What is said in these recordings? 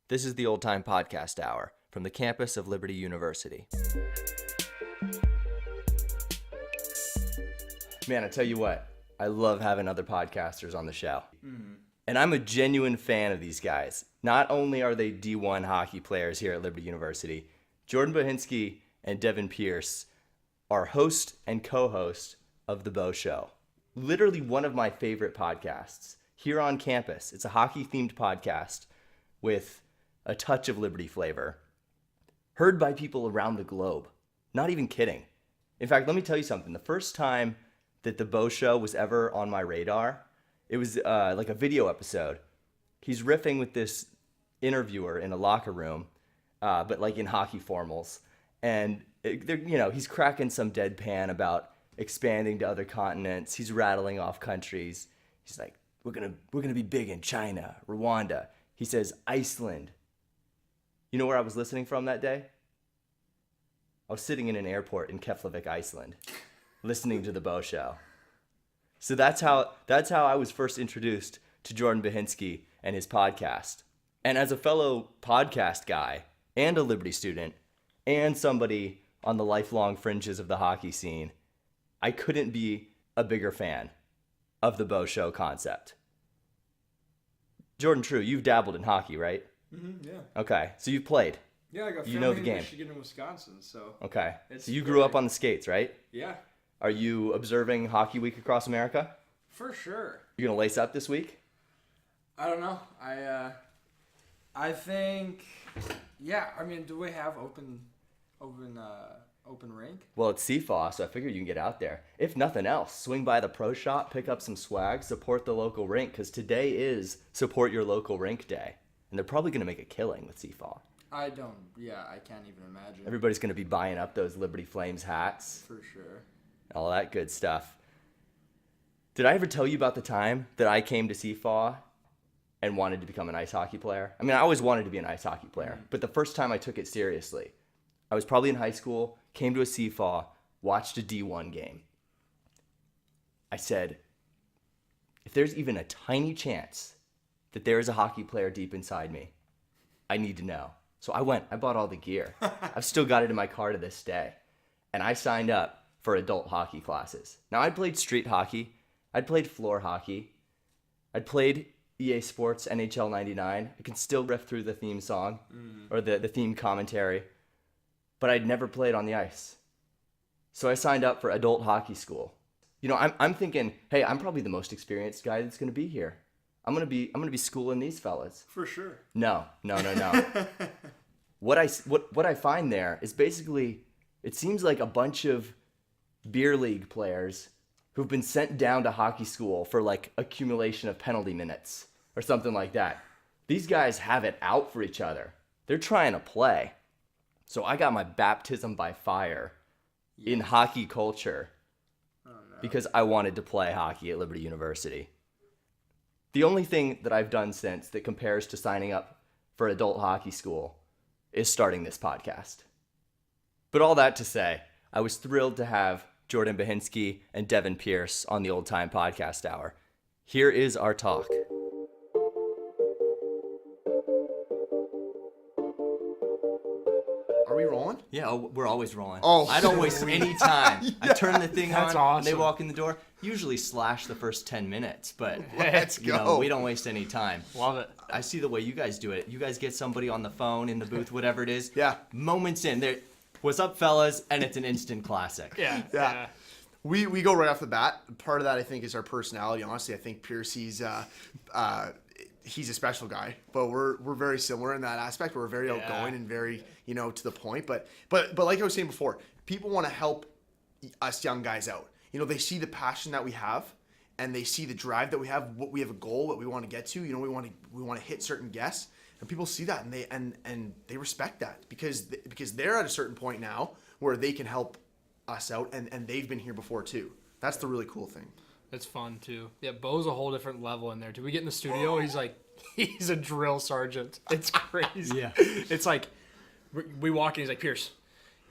This is the Old Time Podcast Hour from the campus of Liberty University. Man, I tell you what, I love having other podcasters on the show. And I'm a genuine fan of these guys. Not only are they D1 hockey players here at Liberty University, Jordan Bochinski and Devin Pierce are host and co-host of The Bo Show. Literally one of my favorite podcasts here on campus. It's a hockey-themed podcast with a touch of Liberty flavor, heard by people around the globe. Not even kidding. In fact, let me tell you something. The first time that The Bo Show was ever on my radar, it was like a video episode. He's riffing with this interviewer in a locker room, but like in hockey formals. And, he's cracking some deadpan about expanding to other continents. He's rattling off countries. He's like, we're gonna be big in China, Rwanda. He says Iceland. You know where I was listening from that day? I was sitting in an airport in Keflavik, Iceland, listening to The Bo Show. So that's how I was first introduced to Jordan Bochinski and his podcast. And as a fellow podcast guy and a Liberty student and somebody on the lifelong fringes of the hockey scene, I couldn't be a bigger fan of the Bo Show concept. Jordan, true, you've dabbled in hockey, right? Mm-hmm, yeah. Okay, so you've played. Yeah, I got family you know the in game. Michigan and Wisconsin, so. Okay, so you grew up on the skates, right? Yeah. Are you observing Hockey Week across America? For sure. You gonna lace up this week? I don't know. I think, yeah. I mean, do we have open rink? Well, it's CFAW, so I figured you can get out there. If nothing else, swing by the pro shop, pick up some swag, support the local rink, because today is Support Your Local Rink Day. And they're probably going to make a killing with CFAW. I can't even imagine. Everybody's going to be buying up those Liberty Flames hats. For sure. All that good stuff. Did I ever tell you about the time that I came to CFAW and wanted to become an ice hockey player? I mean, I always wanted to be an ice hockey player, but the first time I took it seriously, I was probably in high school, came to a CFAW, watched a D1 game. I said, if there's even a tiny chance that there is a hockey player deep inside me, I need to know. So I bought all the gear. I've still got it in my car to this day. And I signed up for adult hockey classes. Now, I'd played street hockey. I'd played floor hockey. I'd played EA Sports NHL 99. I can still riff through the theme song or the theme commentary. But I'd never played on the ice. So I signed up for adult hockey school. You know, I'm thinking, hey, I'm probably the most experienced guy that's going to be here. I'm gonna be schooling these fellas. For sure. No. What I find there is basically, it seems like a bunch of beer league players who've been sent down to hockey school for like accumulation of penalty minutes or something like that. These guys have it out for each other. They're trying to play. So I got my baptism by fire in hockey culture because I wanted to play hockey at Liberty University. The only thing that I've done since that compares to signing up for adult hockey school is starting this podcast. But all that to say, I was thrilled to have Jordan Bochinski and Devin Pierce on the Old Time Podcast Hour. Here is our talk. Are we rolling? Yeah, we're always rolling. Oh, I don't waste any time. Yeah. I turn the thing That's on, awesome. and they walk in the door. Usually slash the first 10 minutes, but Let's you go. know, we don't waste any time. Love it. I see the way you guys do it. You guys get somebody on the phone, in the booth, whatever it is. Yeah. Moments in, there. What's up, fellas? And it's an instant classic. Yeah. We go right off the bat. Part of that, I think, is our personality. Honestly, I think Pierce, he's a special guy, but we're very similar in that aspect. We're very outgoing and very, to the point. But like I was saying before, people want to help us young guys out. They see the passion that we have, and they see the drive that we have. What we have a goal, what we want to get to. We want to hit certain guests, and people see that, and they respect that because they're at a certain point now where they can help us out, and they've been here before too. That's the really cool thing. It's fun too. Yeah, Bo's a whole different level in there. Do we get in the studio? He's a drill sergeant. It's crazy. Yeah. It's like we walk in. He's like, Pierce,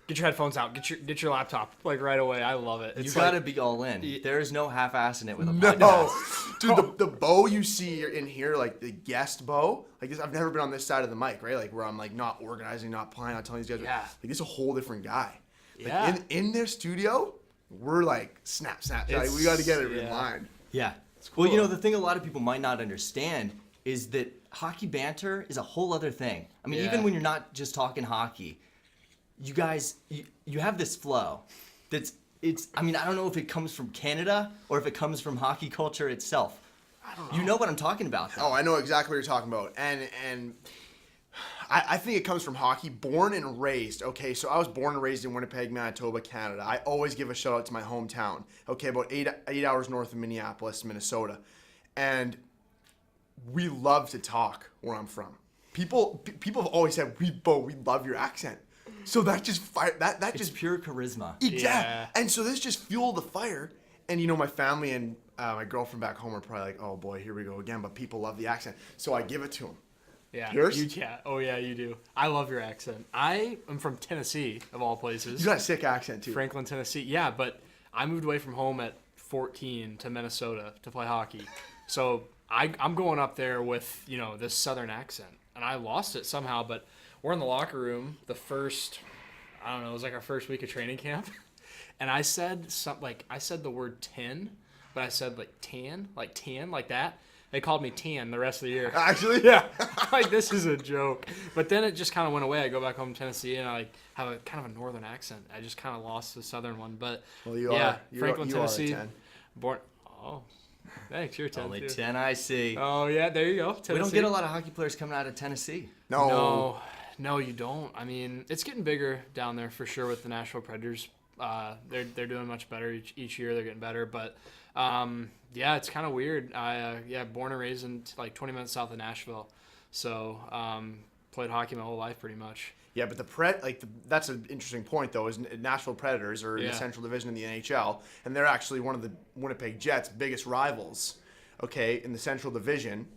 Get your headphones out. Get your laptop like right away. I love it. You got to be all in. There's no half-assing it with a No, podcast. dude, the bow you see in here, like the guest bow, like this, I've never been on this side of the mic, right? Like where I'm like not organizing, not playing, not telling these guys. Yeah. Like this is a whole different guy. Like Yeah. in their studio, we're like snap. Like, we got to get it in line. Yeah. cool. Well, you know, the thing a lot of people might not understand is that hockey banter is a whole other thing. I mean, even when you're not just talking hockey, you guys, you have this flow I mean, I don't know if it comes from Canada or if it comes from hockey culture itself. I don't know. You know what I'm talking about, though. Oh, I know exactly what you're talking about. And I think it comes from hockey. Born and raised. Okay, so I was born and raised in Winnipeg, Manitoba, Canada. I always give a shout out to my hometown. Okay, about eight hours north of Minneapolis, Minnesota. And we love to talk where I'm from. People have always said, we love your accent. So that just fire that It's just pure charisma. exactly. Yeah. And so this just fueled the fire. And you know, my family and my girlfriend back home are probably like, oh boy, here we go again. But people love the accent, so I give it to them. Yeah. Yours? Oh yeah, you do. I love your accent. I am from Tennessee, of all places. You got a sick accent too. Franklin, Tennessee. Yeah, but I moved away from home at 14 to Minnesota to play hockey. So I'm going up there with, you know, this southern accent. And I lost it somehow, but we're in the locker room the first, I don't know, it was like our first week of training camp. And I said I said the word 10, but I said like tan, like that. They called me Tan the rest of the year. Actually, Yeah. Like, this is a joke. But then it just kind of went away. I go back home to Tennessee, and I like have a kind of a northern accent. I just kind of lost the southern one. But Well, Franklin, you Tennessee. Are a 10. Born. Oh, thanks. You're 10 Only too. 10 I see. Oh yeah, there you go. Tennessee. We don't get a lot of hockey players coming out of Tennessee. No, you don't. I mean, it's getting bigger down there for sure with the Nashville Predators. They're doing much better each year. They're getting better, but yeah, it's kind of weird. I born and raised in like 20 minutes south of Nashville, so played hockey my whole life pretty much. Yeah, but that's an interesting point though. Is Nashville Predators are in the Central Division in the NHL, and they're actually one of the Winnipeg Jets' biggest rivals. Okay, in the Central Division,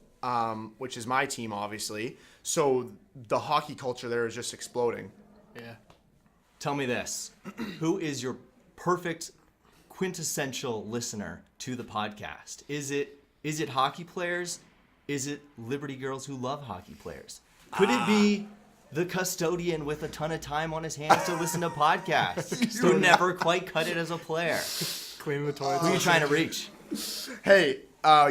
which is my team, obviously. So the hockey culture there is just exploding. Yeah. Tell me this. Who is your perfect quintessential listener to the podcast? Is it hockey players? Is it Liberty girls who love hockey players? Could it be the custodian with a ton of time on his hands to listen to podcasts who never quite cut it as a player? Cleaning the toilets. Who are you trying to reach? Hey,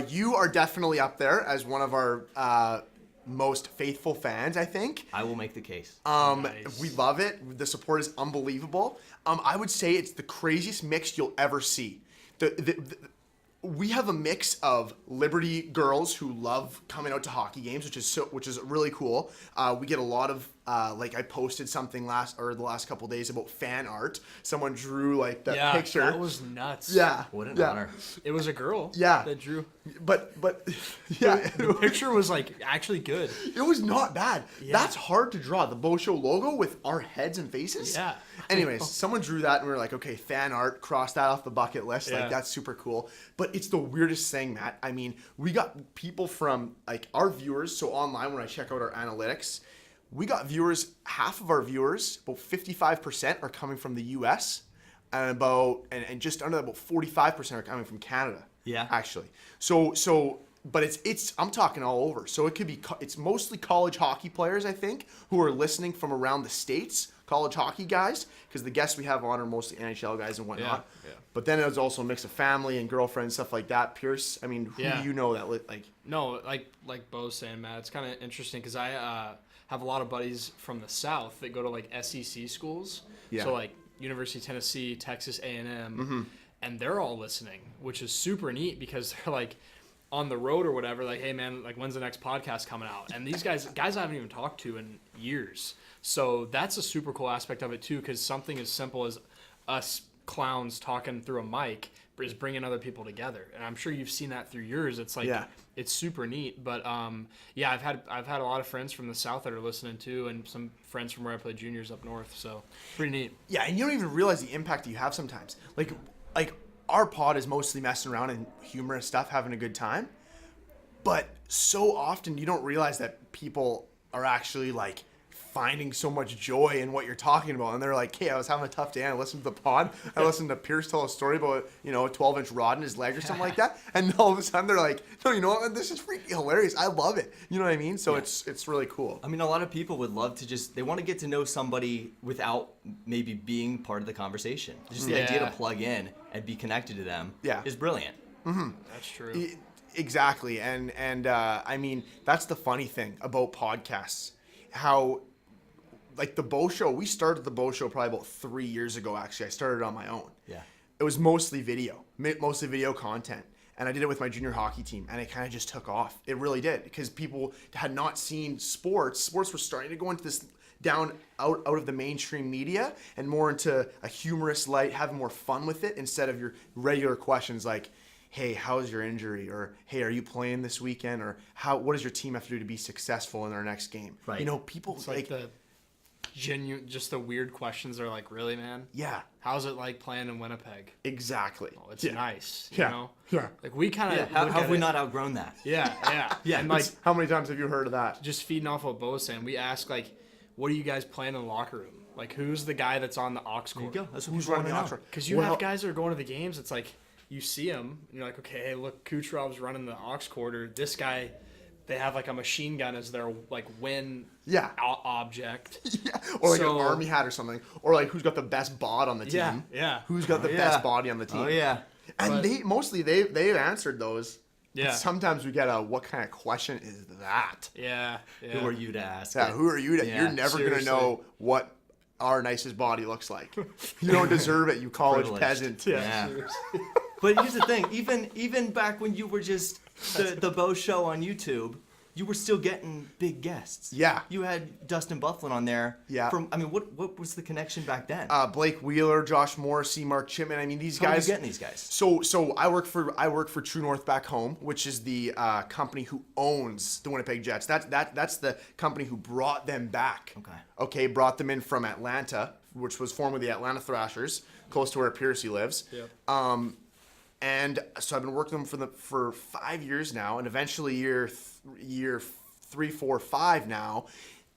you are definitely up there as one of our most faithful fans, I think. I will make the case. Nice. We love it. The support is unbelievable. I would say it's the craziest mix you'll ever see. We have a mix of Liberty girls who love coming out to hockey games, which is really cool. We get a lot of like I posted something the last couple of days about fan art. Someone drew like that picture. That was nuts. Yeah. What an honor. It was a girl. Yeah. That drew. But yeah, The picture was like actually good. it was not bad. Yeah. That's hard to draw. The Bo Show logo with our heads and faces. Yeah. Anyways, someone drew that and we were like, okay, fan art, cross that off the bucket list. Yeah. Like, that's super cool. But it's the weirdest thing, Matt. I mean, we got people from, like, our viewers. So online, when I check out our analytics, we got viewers, half of our viewers, about 55% are coming from the US. And just under about 45% are coming from Canada. Yeah. Actually. But it's I'm talking all over. So it could be, it's mostly college hockey players, I think, who are listening from around the States, college hockey guys, because the guests we have on are mostly NHL guys and whatnot. Yeah. But then there's also a mix of family and girlfriends, stuff like that. Pierce, I mean, who do you know that, like... No, like Bo's saying, Matt, it's kind of interesting because I have a lot of buddies from the South that go to like SEC schools. Yeah. So like University of Tennessee, Texas A&M, and they're all listening, which is super neat because they're like on the road or whatever. Like, hey man, like when's the next podcast coming out? And these guys I haven't even talked to in years. So that's a super cool aspect of it too, because something as simple as us clowns talking through a mic is bringing other people together, and I'm sure you've seen that through yours. It's like it's super neat. But yeah, I've had a lot of friends from the South that are listening too, and some friends from where I played juniors up north. So pretty neat. Yeah, and you don't even realize the impact that you have sometimes. Like our pod is mostly messing around and humorous stuff, having a good time. But so often you don't realize that people are actually like finding so much joy in what you're talking about. And they're like, hey, I was having a tough day. I listened to the pod. I listened to Pierce tell a story about, a 12-inch rod in his leg or something like that. And all of a sudden they're like, no, you know what? This is freaking hilarious. I love it. You know what I mean? So it's really cool. I mean, a lot of people would love to they want to get to know somebody without maybe being part of the conversation. Just the idea to plug in and be connected to them is brilliant. Mm-hmm. That's true. Exactly. And I mean, that's the funny thing about podcasts. How, like the Bo Show, we started the Bo Show probably about 3 years ago, actually. I started on my own. Yeah. It was mostly video content. And I did it with my junior hockey team, and it kind of just took off. It really did, because people had not seen sports. Sports were starting to go into this out of the mainstream media and more into a humorous light, having more fun with it instead of your regular questions like, hey, how's your injury? Or, hey, are you playing this weekend? Or what does your team have to do to be successful in their next game? Right. People It's like the genuine, just the weird questions are like, really, man? Yeah. How's it like playing in Winnipeg? Exactly. Oh, it's nice. Yeah. You know? Yeah. Like we kind of How have we not outgrown that? Yeah. Yeah. And like How many times have you heard of that? just feeding off what Bo was saying, we ask like, what are you guys playing in the locker room? Like who's the guy that's on the aux There you cord? go. That's what Who's people running want the to Oxford? know. Because you have guys that are going to the games. It's like you see them, and you're like, okay, hey, look, Kucherov's running the aux cord, or this guy, they have like a machine gun as their like win object. Yeah. Or like an army hat or something. Or like who's got the best bod on the team. Yeah. Who's got the best body on the team. Oh, yeah. And they've answered those. Yeah. But sometimes we get what kind of question is that? Yeah. Who are you to ask? Yeah, it? who are you to? Yeah, You're never going to seriously. know what our nicest body looks like. You don't deserve it, you college Privileged. peasant. Yeah. But here's the thing. Even back when you were just the Bo Show on YouTube, you were still getting big guests. Yeah. You had Dustin Bufflin on there. Yeah. What was the connection back then? Blake Wheeler, Josh Morrissey, Mark Chipman. I mean, these How are you guys. getting these guys? So I work for True North back home, which is the company who owns the Winnipeg Jets. That's the company who brought them back. Okay, brought them in from Atlanta, which was formerly the Atlanta Thrashers, close to where Piercy lives. Yep. And so I've been working with them for 5 years now, and eventually year 3, 4, 5 now,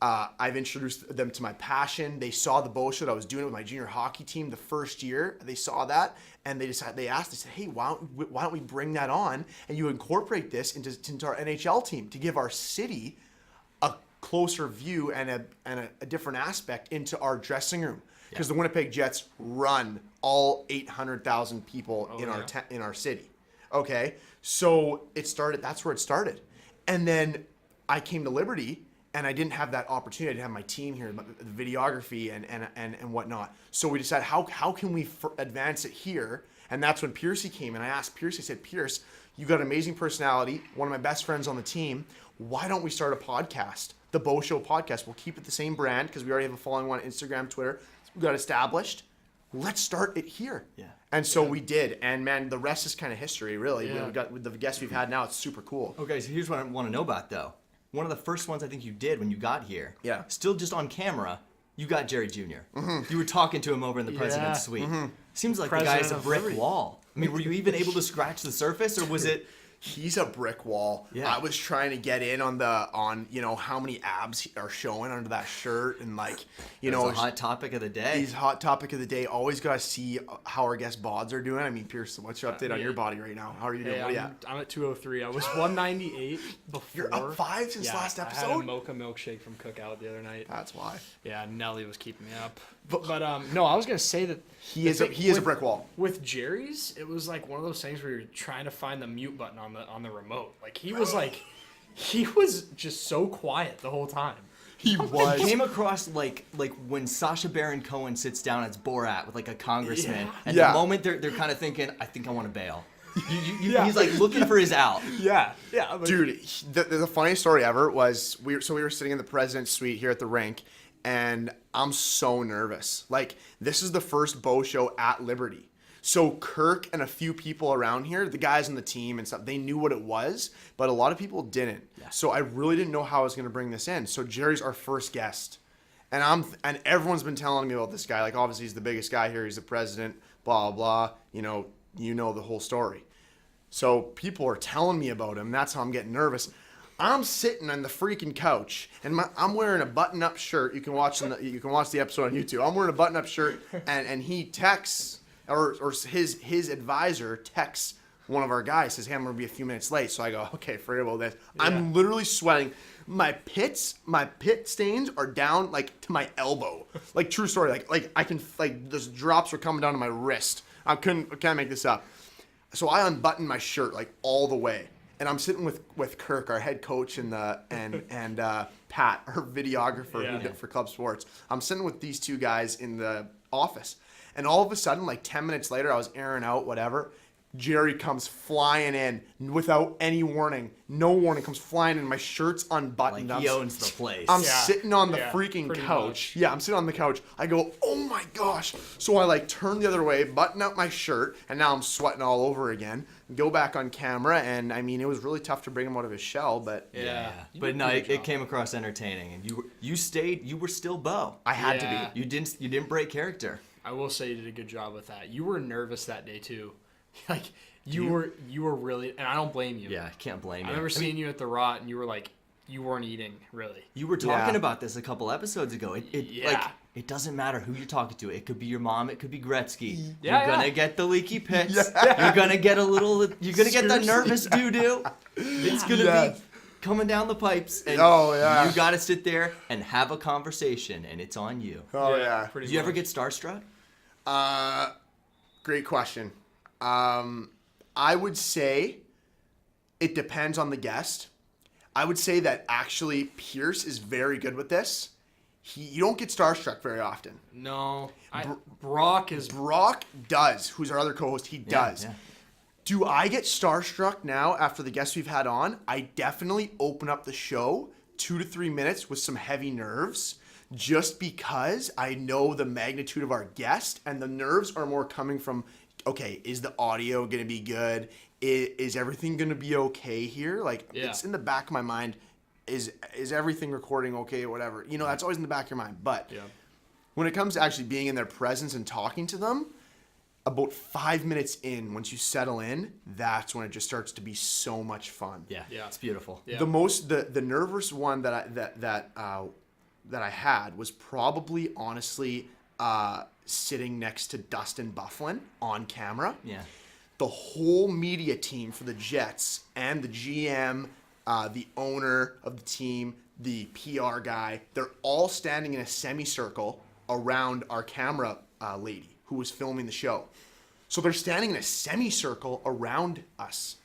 I've introduced them to my passion. They saw the Bo Show that I was doing it with my junior hockey team the first year. They saw that, and they said, hey, why don't we bring that on and you incorporate this into our NHL team to give our city a closer view and a different aspect into our dressing room. Because the Winnipeg Jets run all 800,000 people in our city. Okay, so that's where it started. And then I came to Liberty, and I didn't have that opportunity. I didn't have my team here, the videography and whatnot. So we decided, how can we advance it here? And that's when Piercy came, and I asked Pierce, I said, Pierce, you got an amazing personality, one of my best friends on the team. Why don't we start a podcast, the Bo Show podcast? We'll keep it the same brand because we already have a following on Instagram, Twitter. We got established. Let's start it here. Yeah. And so we did. And man, the rest is kind of history, really. Yeah. We got with the guests we've had now. It's super cool. Okay, so here's what I want to know about, though. One of the first ones I think you did when you got here. Yeah. Still just on camera, you got Jerry Jr. You were talking to him over in the president's suite. Seems like the guy's a President of brick Liberty. wall. I mean, were you even able to scratch the surface, or was it... He's a brick wall. Yeah. I was trying to get in on how many abs are showing under that shirt, and It's a hot topic of the day. He's hot topic of the day. Always got to see how our guest bods are doing. I mean, Pierce, what's your update on your body right now? How are you doing? Hey, I'm at 203. I was 198 before. You're up 5 since last I had a episode? mocha milkshake from Cookout the other night. That's why. Yeah, Nelly was keeping me up. But no, I was gonna say that He is a brick wall. With Jerry's, it was like one of those things where you're trying to find the mute button on the remote. Like he was just so quiet the whole time. He was. Came across like when Sacha Baron Cohen sits down as Borat with like a congressman, and Yeah. the moment they're kind of thinking, I think I want to bail. He's like looking for his out. Yeah. Dude, the funniest story ever was we were sitting in the president's suite here at the rink, and I'm so nervous. Like, this is the first Bo Show at Liberty. So Kirk and a few people around here, the guys on the team and stuff, they knew what it was, but a lot of people didn't. Yeah. So I really didn't know how I was going to bring this in. So Jerry's our first guest. And everyone's been telling me about this guy. Like, obviously he's the biggest guy here. He's the president, blah, blah, blah. You know the whole story. So people are telling me about him. That's how I'm getting nervous. I'm sitting on the freaking couch, and I'm wearing a button-up shirt. You can watch the episode on YouTube. I'm wearing a button-up shirt, and he texts, or his advisor texts one of our guys, says, hey, I'm going to be a few minutes late. So I go, okay, forget about this. Yeah. I'm literally sweating. My pit stains are down like to my elbow. Like, true story. Like I can, like, those drops were coming down to my wrist. I can't make this up. So I unbuttoned my shirt like all the way. And I'm sitting with Kirk, our head coach, and Pat, our videographer for Club Sports. I'm sitting with these two guys in the office. And all of a sudden, like 10 minutes later, I was airing out, whatever. Jerry comes flying in without any warning. No warning. Comes flying in. My shirt's unbuttoned. Like he owns the place. I'm sitting on the freaking couch. Much. Yeah, I'm sitting on the couch. I go, oh my gosh. So I like turn the other way, button up my shirt, and now I'm sweating all over again. Go back on camera, and I mean, it was really tough to bring him out of his shell, but But no, it came across entertaining, and you stayed. You were still Bo. I had to be. You didn't break character. I will say you did a good job with that. You were nervous that day too. Like you were really, and I don't blame you. Yeah, I can't blame you. I remember seeing you at the Rot, and you were like, you weren't eating really. You were talking about this a couple episodes ago. It doesn't matter who you're talking to. It could be your mom. It could be Gretzky. You're gonna get the leaky pits. You're gonna get a little. You're gonna get the nervous doo doo. It's gonna be coming down the pipes. And you gotta sit there and have a conversation, and it's on you. Oh yeah. Do you ever get starstruck? Great question. I would say it depends on the guest. I would say that actually Pierce is very good with this. You don't get starstruck very often. No. Brock does, who's our other co-host, he does. Yeah. Do I get starstruck now after the guests we've had on? I definitely open up the show 2 to 3 minutes with some heavy nerves just because I know the magnitude of our guest, and the nerves are more coming from, okay, is the audio going to be good? Is everything going to be okay here? Like, it's in the back of my mind. Is everything recording okay or whatever? You know, that's always in the back of your mind. But when it comes to actually being in their presence and talking to them, about 5 minutes in, once you settle in, that's when it just starts to be so much fun. Yeah, it's beautiful. Yeah. The nervous one that I had was probably honestly sitting next to Dustin Bufflin on camera. Yeah. The whole media team for the Jets and the GM, the owner of the team, the PR guy, they're all standing in a semicircle around our camera lady who was filming the show. So they're standing in a semicircle around us,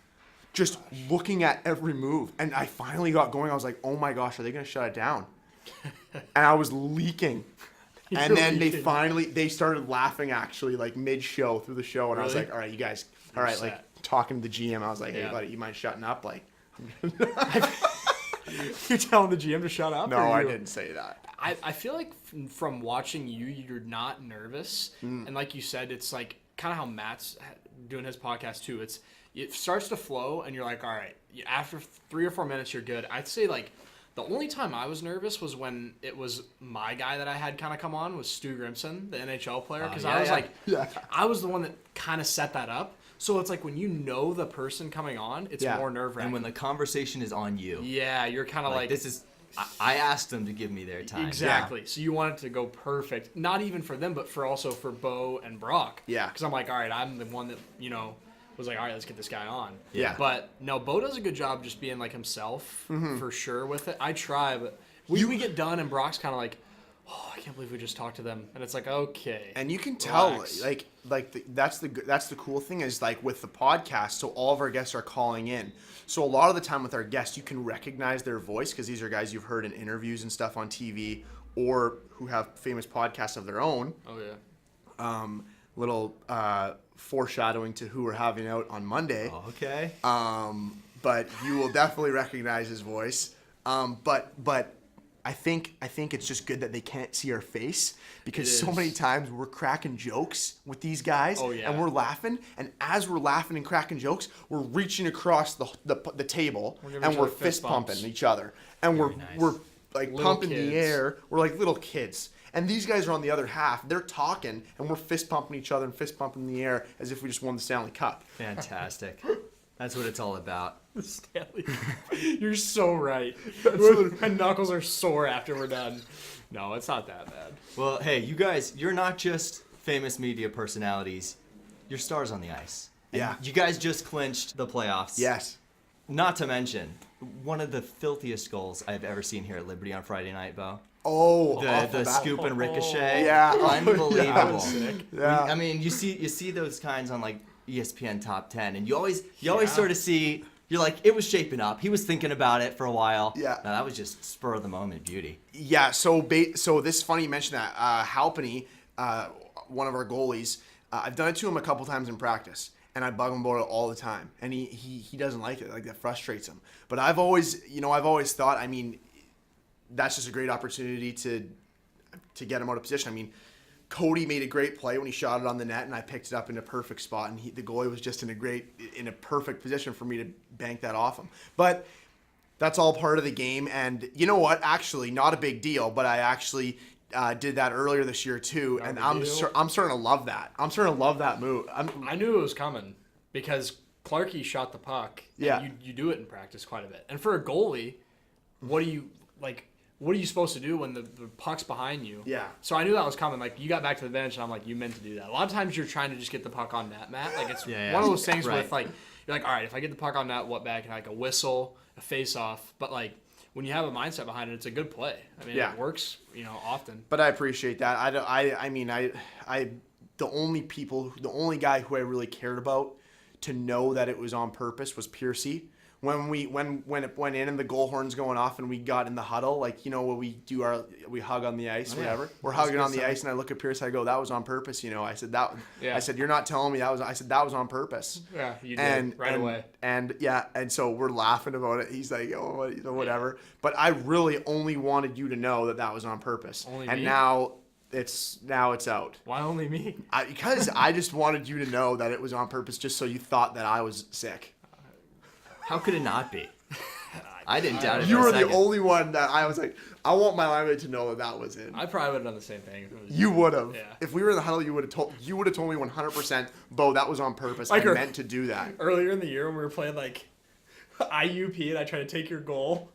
just looking at every move. And I finally got going. I was like, oh my gosh, are they going to shut it down? And I was leaking. And then they started laughing actually, like mid-show through the show. And I was like, all right, you guys, all right, like talking to the GM. I was like, hey, buddy, you mind shutting up? Like, you're telling the GM to shut up? No, I didn't say that. I feel like from watching you, you're not nervous. And like you said, it's like kind of how Matt's doing his podcast too. It starts to flow and you're like, all right, after 3 or 4 minutes, you're good. I'd say like the only time I was nervous was when it was my guy that I had kind of come on was Stu Grimson, the NHL player. Because I was I was the one that kind of set that up. So it's like when you know the person coming on, it's more nerve-wracking. And when the conversation is on you. Yeah, you're kind of like this is. I asked them to give me their time. Exactly. Yeah. So you want it to go perfect, not even for them, but also for Bo and Brock. Yeah. Because I'm like, all right, I'm the one that was like, all right, let's get this guy on. Yeah. But no, Bo does a good job just being like himself for sure with it. I try, but we get done and Brock's kind of like, oh, I can't believe we just talked to them, and it's like, okay. And you can tell, that's the cool thing is like with the podcast. So all of our guests are calling in. So a lot of the time with our guests, you can recognize their voice because these are guys you've heard in interviews and stuff on TV, or who have famous podcasts of their own. Oh yeah. Little foreshadowing to who we're having out on Monday. Oh, okay. But you will definitely recognize his voice. But I think it's just good that they can't see our face because so many times we're cracking jokes with these guys and we're laughing, and as we're laughing and cracking jokes, we're reaching across the table and we're fist pumping each other, and we're like little pumping kids. The air. We're like little kids. And these guys are on the other half. They're talking and we're fist pumping each other and fist pumping in the air as if we just won the Stanley Cup. Fantastic. That's what it's all about. The Stanley. You're so right. My knuckles are sore after we're done. No, it's not that bad. Well, hey, you guys, you're not just famous media personalities. You're stars on the ice. And Yeah. you guys just clinched the playoffs. Yes. Not to mention, one of the filthiest goals I've ever seen here at Liberty on Friday night, Bo. Oh, The scoop and ricochet. Yeah. Unbelievable. That was sick. Yeah. I mean, you see those kinds on like ESPN Top 10, and you always sort of see, you're like, it was shaping up. He was thinking about it for a while. Yeah. No, that was just spur of the moment beauty. Yeah, so this funny you mentioned that. Halpenny, one of our goalies, I've done it to him a couple times in practice, and I bug him about it all the time, and he doesn't like it. Like, that frustrates him. But I've always thought, I mean, that's just a great opportunity to get him out of position. I mean, Cody made a great play when he shot it on the net, and I picked it up in a perfect spot, and the goalie was just in a perfect position for me to bank that off him. But that's all part of the game, and you know what? Actually, not a big deal, but I actually did that earlier this year too, and I'm starting to love that. I'm starting to love that move. I knew it was coming because Clarkey shot the puck. And Yeah. you do it in practice quite a bit. And for a goalie, what are you supposed to do when the puck's behind you? Yeah. So I knew that was coming. Like, you got back to the bench, and I'm like, you meant to do that. A lot of times you're trying to just get the puck on net, Matt. Like, it's Yeah. one of those things Right. with, like, you're like, all right, if I get the puck on net, what back? And like a whistle, a face-off. But, like, when you have a mindset behind it, it's a good play. I mean, Yeah. it works, often. But I appreciate that. The only guy who I really cared about to know that it was on purpose was Piercy. When it went in and the goal horn's going off and we got in the huddle, like, when we hug on the ice, whatever. We're That's a hugging good on the sign. ice, and I look at Pierce, I go, that was on purpose. I said that. Yeah. I said, you're not telling me that was. I said that was on purpose. Yeah, you did right away. And so we're laughing about it. He's like, oh, whatever. But I really only wanted you to know that was on purpose. Only and me? now it's out. Why only me? Because I just wanted you to know that it was on purpose, just so you thought that I was sick. How could it not be? I didn't doubt it. You for a were the second. only one that I was like, I want my linemate to know that was in. I probably would have done the same thing. If it was You would have. Yeah. If we were in the huddle, you would have told me 100%, Bo, that was on purpose. Like I her- meant to do that. Earlier in the year when we were playing like IUP and I tried to take your goal.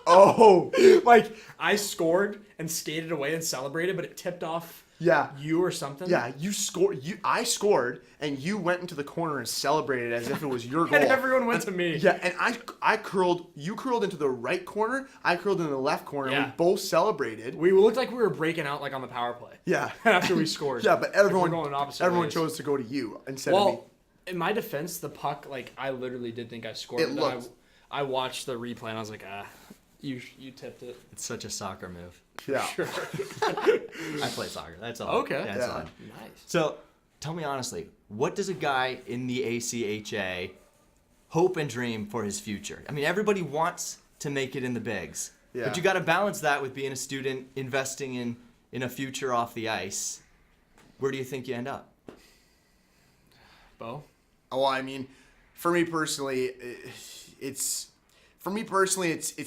Oh, Like, I scored and skated away and celebrated, but it tipped off yeah. you or something. Yeah, you scored. I scored, and you went into the corner and celebrated as if it was your goal. And everyone went to me. Yeah, and I curled. You curled into the right corner. I curled into the left corner. Yeah. And we both celebrated. We looked like we were breaking out like on the power play. Yeah. After we scored. Yeah, but everyone Like, we're going opposite everyone ways. chose to go to you instead of me. Well, in my defense, the puck, like, I literally did think I scored. It Then looked- I watched the replay and I was like, you tipped it. It's such a soccer move. Yeah. Sure. I play soccer. That's all. Okay. Yeah, that's Yeah. all. Nice. So, tell me honestly, what does a guy in the ACHA hope and dream for his future? I mean, everybody wants to make it in the bigs, Yeah. but you got to balance that with being a student, investing in a future off the ice. Where do you think you end up? Bo? Well, I mean, for me personally, it's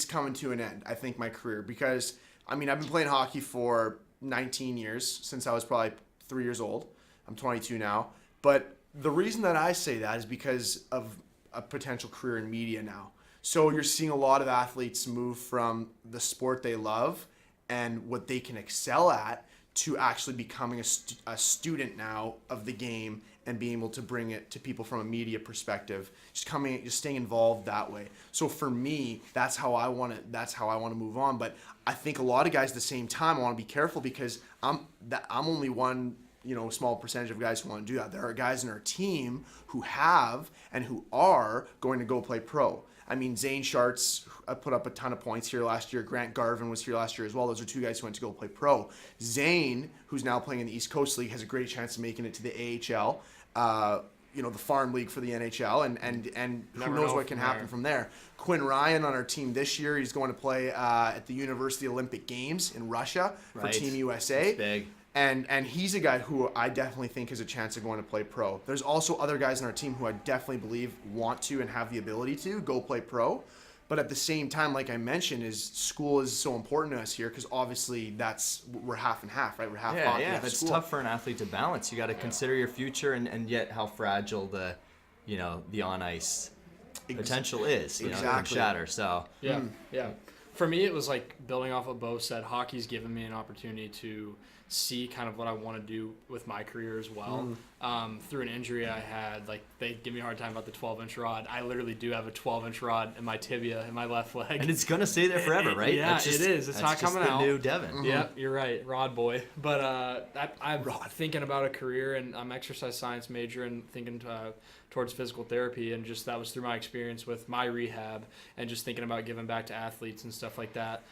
coming to an end. I think my career, because I mean, I've been playing hockey for 19 years since I was probably 3 years old. I'm 22 now, but the reason that I say that is because of a potential career in media now. So you're seeing a lot of athletes move from the sport they love and what they can excel at to actually becoming a student now of the game and being able to bring it to people from a media perspective, just staying involved that way. So for me, that's how I want to move on. But I think a lot of guys at the same time, I want to be careful because I'm only one, small percentage of guys who want to do that. There are guys in our team who have and who are going to go play pro. I mean, Zane Schartz put up a ton of points here last year. Grant Garvin was here last year as well. Those are two guys who went to go play pro. Zane, who's now playing in the East Coast League, has a great chance of making it to the AHL, the farm league for the NHL, and who Never knows know what can from happen there. from there. Quinn Ryan on our team this year, he's going to play at the University Olympic Games in Russia for Right. Team USA. That's big. And he's a guy who I definitely think has a chance of going to play pro. There's also other guys in our team who I definitely believe want to and have the ability to go play pro. But at the same time, like I mentioned, is school is so important to us here because obviously we're half and half, right? We're half hockey, half It's school. tough for an athlete to balance. You got to consider your future and yet how fragile the on ice potential is. You know, Exactly. shatter. So Yeah, yeah. For me, it was like building off what Bo said. Hockey's given me an opportunity to see kind of what I want to do with my career as well. Through an injury I had, like they give me a hard time about the 12-inch rod. I literally do have a 12-inch rod in my tibia in my left leg. and it's gonna stay there forever, right? Yeah, That's just, it is. It's that's not coming just the out. new Devin. Yeah, you're right, Rod boy. But I'm thinking about a career, and I'm exercise science major and thinking towards physical therapy, and just that was through my experience with my rehab and just thinking about giving back to athletes and stuff like that.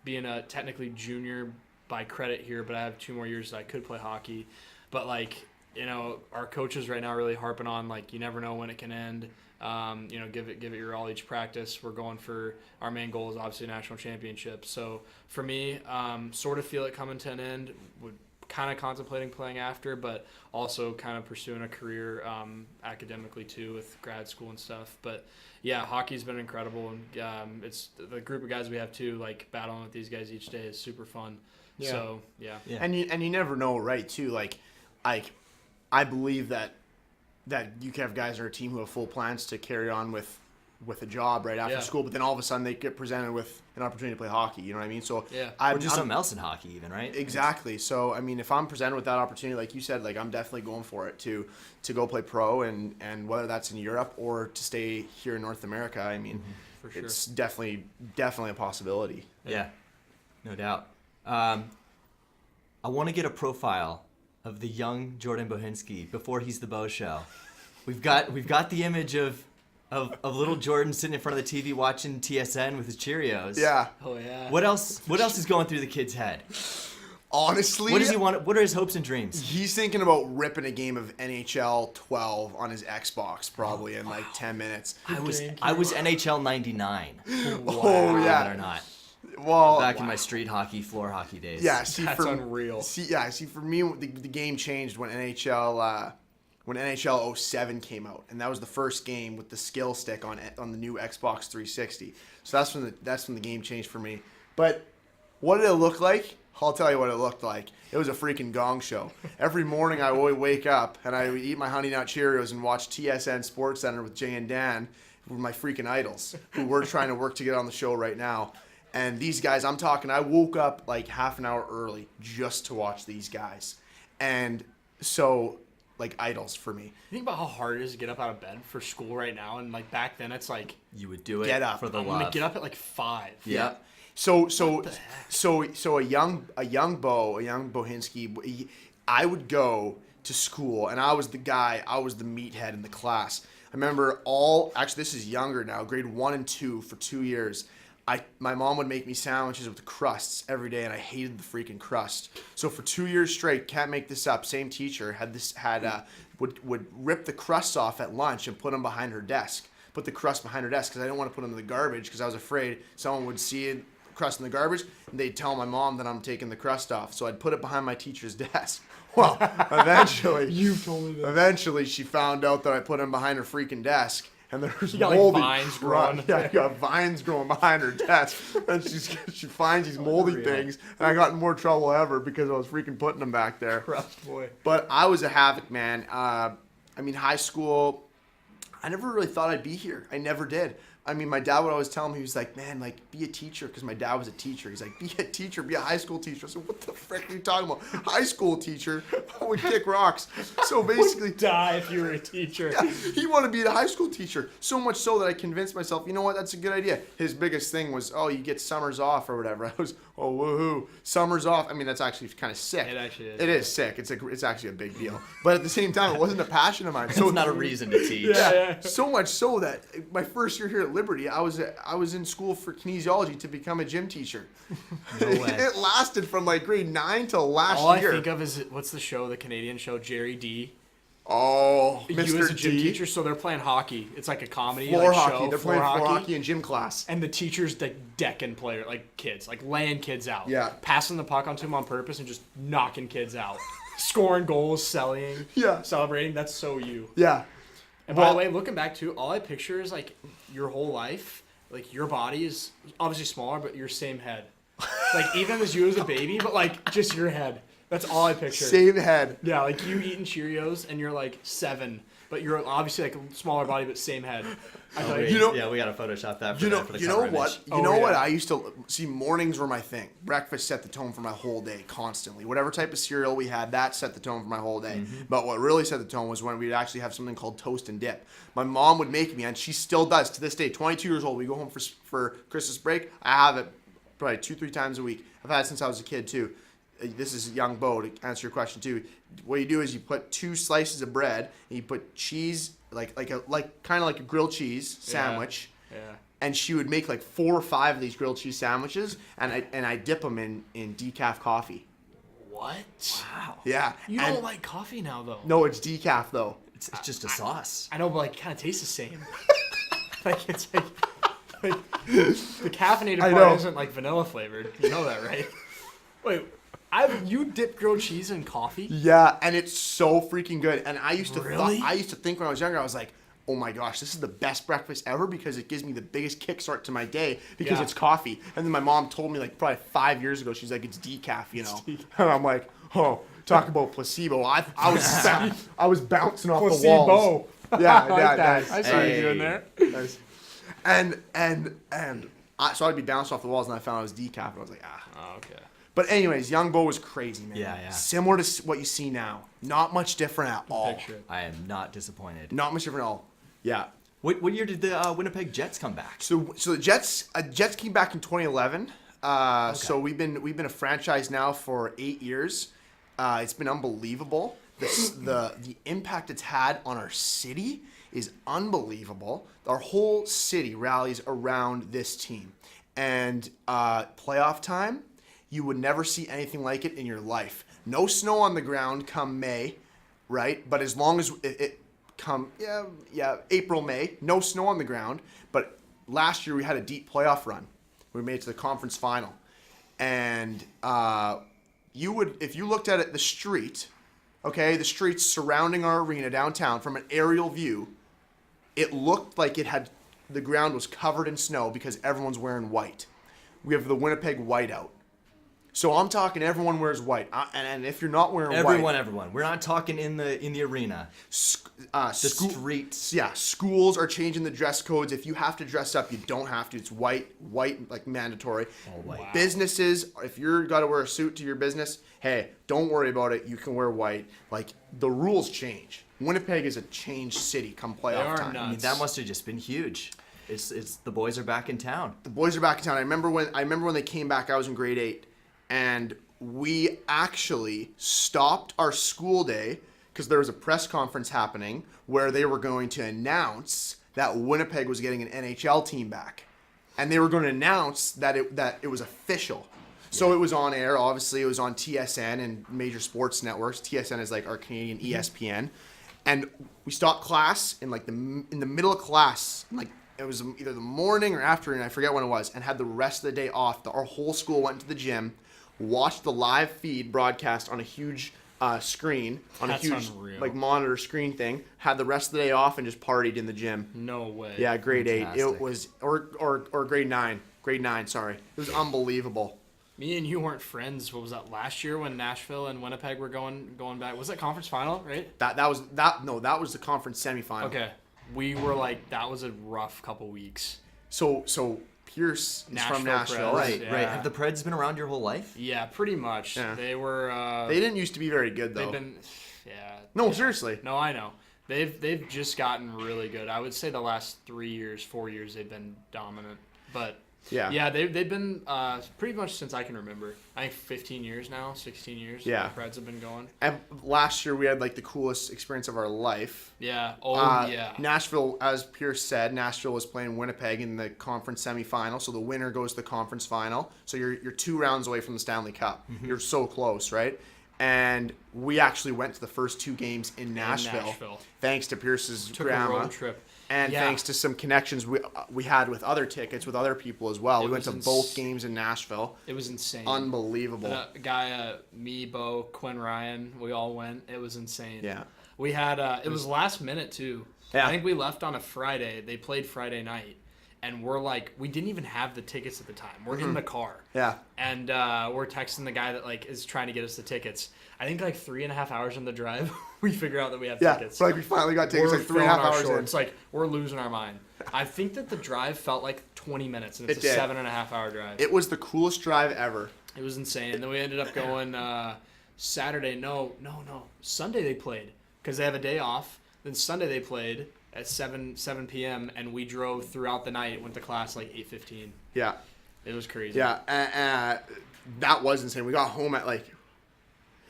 Being a technically junior by credit here, but I have 2 more years that I could play hockey. But like, you know, our coaches right now are really harping on like you never know when it can end. You know, give it your all each practice. We're going for our main goal is obviously a national championship. So for me, sort of feel it coming to an end. Would kind of contemplating playing after, but also kind of pursuing a career academically too with grad school and stuff. But yeah, hockey's been incredible, and it's the group of guys we have too. Like battling with these guys each day is super fun. Yeah. So yeah. And you never know, right? Too like I believe that you can have guys on our team who have full plans to carry on with a job right after school, but then all of a sudden they get presented with an opportunity to play hockey. You know what I mean? So yeah, Or just something else in hockey, even, right? Exactly. So I mean, if I'm presented with that opportunity, like you said, like I'm definitely going for it to go play pro, and whether that's in Europe or to stay here in North America. I mean, for sure. it's definitely a possibility. Yeah, no doubt. I want to get a profile of the young Jordan Bochinski before he's the Bo Show. We've got the image of little Jordan sitting in front of the TV watching TSN with his Cheerios. Yeah. Oh yeah. What else is going through the kid's head? Honestly, What does he want? What are his hopes and dreams? he's thinking about ripping a game of NHL 12 on his Xbox probably in like 10 minutes. I was NHL 99. Oh Believe it yeah. or not. Well, Back in my street hockey, floor hockey days. yeah. See, That's unreal. See, for me, the game changed when NHL 07 came out, and that was the first game with the skill stick on the new Xbox 360. So that's when the game changed for me. But what did it look like? I'll tell you what it looked like. It was a freaking gong show. Every morning I would wake up and I would eat my Honey Nut Cheerios and watch TSN Sports Center with Jay and Dan, who were my freaking idols, who we're trying to work to get on the show right now. And these guys, I'm talking, I woke up like half an hour early just to watch these guys. And so, like, idols for me. Think about how hard it is to get up out of bed for school right now, and like back then it's like You would do it Get up. for the I'm love. gonna get up at like 5. Yeah. So a young Bochinski, I would go to school and I was the meathead in the class. I remember this is younger now, grade 1 and 2 for 2 years. My mom would make me sandwiches with the crusts every day, and I hated the freaking crust. So for 2 years straight, can't make this up, same teacher would rip the crusts off at lunch and put them behind her desk. Put the crust behind her desk because I didn't want to put them in the garbage because I was afraid someone would see it, crust in the garbage, and they'd tell my mom that I'm taking the crust off. So I'd put it behind my teacher's desk. Well, eventually, eventually she found out that I put him behind her freaking desk. And there's got, like, moldy vines growing. Yeah, you got vines growing behind her desk. And she finds these moldy things. And I got in more trouble ever because I was freaking putting them back there. Crust boy. But I was a havoc, man. I mean, high school, I never really thought I'd be here. I never did. I mean, my dad would always tell me, he was like, man, like, be a teacher, because my dad was a teacher. He's like, be a teacher, be a high school teacher. I said, what the frick are you talking about? High school teacher? I would kick rocks. So basically, Die if you were a teacher. yeah, he wanted to be a high school teacher. So much so that I convinced myself, you know what, that's a good idea. His biggest thing was, oh, you get summers off or whatever. I was, oh, woohoo, summers off. I mean, that's actually kind of sick. It actually is. It is sick. It's actually a big deal. But at the same time, it wasn't a passion of mine. So It's not a reason to teach. yeah. So much so that my first year here at Liberty, I was in school for kinesiology to become a gym teacher. No way. It lasted from like grade 9 till last All year. I think of is what's the show, the Canadian show, Jerry D. Oh, You Mr. as a gym D. teacher, so they're playing hockey. It's like a comedy Floor like hockey. show. They're playing floor hockey in gym class. And the teacher's like decking player, like kids, like laying kids out. Yeah. Passing the puck onto them on purpose and just knocking kids out. Scoring goals, selling, Yeah. celebrating. That's so you. Yeah. And by the way, looking back too, all I picture is like your whole life, like your body is obviously smaller, but your same head. Like even as you as a baby, but like just your head. That's all I picture. Same head. Yeah, like you eating Cheerios and you're like 7, but you're obviously like a smaller body but same head. I feel like, You know- yeah, we gotta Photoshop that. For You know, for the you know cover what? image. You know what? yeah. I used to see mornings were my thing. Breakfast set the tone for my whole day constantly. Whatever type of cereal we had, that set the tone for my whole day. But what really set the tone was when we'd actually have something called toast and dip. My mom would make me, and she still does to this day. 22 years old, we go home for Christmas break. I have it probably 2-3 times a week. I've had it since I was a kid too. This is young Bo to answer your question too. What you do is you put 2 slices of bread and you put cheese, like kind of like a grilled cheese sandwich. Yeah. And she would make like 4 or 5 of these grilled cheese sandwiches, and I dip them in decaf coffee. What? Wow. Yeah. You and don't like coffee now though. no, it's decaf though. It's just a sauce. I know, but like it kind of tastes the same. Like it's like the caffeinated I part know. isn't like vanilla flavored. You know that, right? Wait, you dip grilled cheese in coffee? Yeah, and it's so freaking good. And I used to Really? I used to think when I was younger, I was like, oh my gosh, this is the best breakfast ever because it gives me the biggest kickstart to my day because Yeah. it's coffee. And then my mom told me like probably 5 years ago, she's like, it's decaf, you know. And I'm like, oh, talk about placebo. I was bouncing off the walls. Yeah, I like yeah, that. nice. I see what Hey. you're doing there. Nice. So I'd be bounced off the walls, and I found I was decaf, and I was like, ah. Oh, okay. But anyways, Young Bo was crazy, man. Yeah. Similar to what you see now. Not much different at all. Picture it. I am not disappointed. Not much different at all. Yeah. What year did the Winnipeg Jets come back? So the Jets came back in 2011. So we've been a franchise now for 8 years. It's been unbelievable. The impact it's had on our city is unbelievable. Our whole city rallies around this team. And playoff time, you would never see anything like it in your life. No snow on the ground come May, right? But as long as it come April, May, no snow on the ground. But last year we had a deep playoff run. We made it to the conference final. And if you looked at it, the streets surrounding our arena downtown from an aerial view, it looked like the ground was covered in snow because everyone's wearing white. We have the Winnipeg whiteout. So I'm talking everyone wears white. And if you're not wearing white... Everyone. We're not talking in the arena. The streets. Yeah, schools are changing the dress codes. If you have to dress up, you don't have to. It's white, like mandatory. All white. Wow. Businesses, if you're got to wear a suit to your business, hey, don't worry about it. You can wear white. Like, the rules change. Winnipeg is a changed city come playoff are time. nuts. I mean, that must have just been huge. It's the boys are back in town. The boys are back in town. I remember when they came back. I was in grade 8, and we actually stopped our school day because there was a press conference happening where they were going to announce that Winnipeg was getting an NHL team back, and they were going to announce that it was official. So it was on air. Obviously, it was on TSN and major sports networks. TSN is like our Canadian ESPN, and we stopped class in the middle of class, like. It was either the morning or afternoon, I forget when it was, and had the rest of the day off. Our whole school went to the gym, watched the live feed broadcast on a huge screen, on That's a huge unreal. monitor screen thing, had the rest of the day off and just partied in the gym. No way. Yeah, grade 8. Fantastic. It was, or grade 9. Grade 9, sorry. It was unbelievable. Me and you weren't friends. What was that last year when Nashville and Winnipeg were going back? Was that conference final, right? That was the conference semifinal. Okay. We were like, that was a rough couple weeks. So Pierce is from Nashville. Preds. Right. Yeah. Have the Preds been around your whole life? Yeah, pretty much. Yeah. They were. They didn't used to be very good though. They've been. Yeah. No, seriously. No, I know. They've just gotten really good. I would say the last 3 years, 4 years, they've been dominant. But Yeah. they've been pretty much since I can remember. I think 15 years now, 16 years. Yeah. The Preds have been going. And last year we had like the coolest experience of our life. Yeah. Oh yeah. Nashville, as Pierce said, Nashville was playing Winnipeg in the conference semifinal. So the winner goes to the conference final. So you're 2 rounds away from the Stanley Cup. Mm-hmm. You're so close, right? And we actually went to the first 2 games in Nashville, Nashville. thanks to Pierce's Took grandma. a road trip. And Yeah. thanks to some connections we had with other tickets with other people as well. It We went to was both games in Nashville. It was insane. Unbelievable. A guy, me, Bo, Quinn, Ryan, we all went. It was insane. Yeah. We had it was last minute too. Yeah. I think we left on a Friday. They played Friday night, and we're like, we didn't even have the tickets at the time. We're in the car. Yeah. And we're texting the guy that like is trying to get us the tickets. I think like 3.5 hours in the drive, we figure out that we have tickets. Like we finally got tickets We're like 3.5 hours in. It's like we're losing our mind. I think that the drive felt like 20 minutes, and it's a 7.5 hour drive. It was the coolest drive ever. It was insane. And then we ended up going Saturday. No. Sunday they played because they have a day off. Then Sunday they played at 7 p.m. and we drove throughout the night. Went to class like 8:15. Yeah. It was crazy. Yeah. That was insane. We got home at like.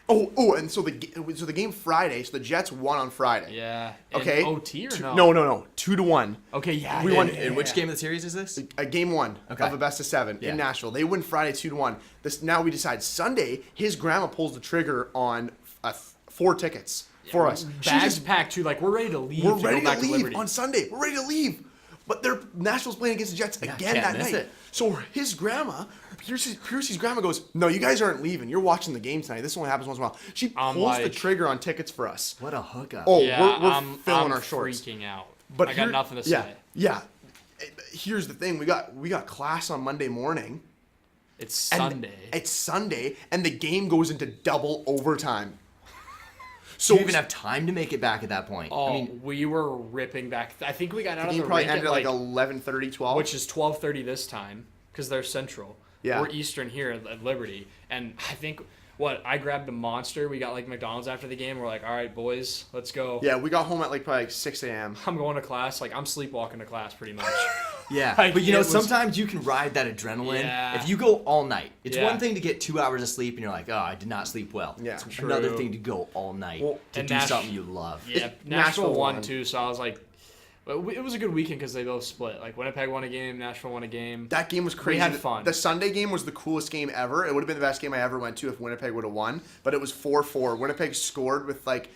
And so the game Friday. So the Jets won on Friday. Yeah. Okay. OT or no? No. 2-1. Okay. Yeah. We won. In which game of the series is this? Game 1 Okay. of a best of 7 Yeah. in Nashville. They win Friday 2-1. Now we decide Sunday. His grandma pulls the trigger on 4 tickets for us. Bags packed too. Like we're ready to leave. We're to ready go back to to leave Liberty. on Sunday. We're ready to leave. But Nashville's playing against the Jets again can't that miss night. it. So his grandma, Piercy's grandma goes, "No, you guys aren't leaving. You're watching the game tonight. This only happens once in a while." She pulls the trigger on tickets for us. What a hookup. Oh, Yeah, we're I'm filling our shorts. freaking out. But I got nothing to say. Yeah. Here's the thing: we got class on Monday morning. It's and Sunday. It's Sunday, and the game goes into double overtime. So you even have time to make it back at that point. Oh, I mean, we were ripping back. I think we got out the of game the probably rink ended at at like like 11:30, 12. which is 12:30 this time because they're Central. Yeah. We're Eastern here at Liberty, and I think I grabbed a Monster. We got like McDonald's after the game. We're like, all right, boys, let's go. Yeah, we got home at like probably like 6 a.m. I'm going to class. Like I'm sleepwalking to class pretty much. yeah. Like, but it was- sometimes you can ride that adrenaline. Yeah. If you go all night, it's Yeah. one thing to get 2 hours of sleep and you're like, oh, I did not sleep well. Yeah. It's True. another thing to go all night to and do Nash- something you love. Yeah, Nashville Nashville won won. too. So I was like, but it was a good weekend because they both split. Like Winnipeg won a game, Nashville won a game. That game was crazy. had fun. The Sunday game was the coolest game ever. It would have been the best game I ever went to if Winnipeg would have won. But it was 4-4. Winnipeg scored with like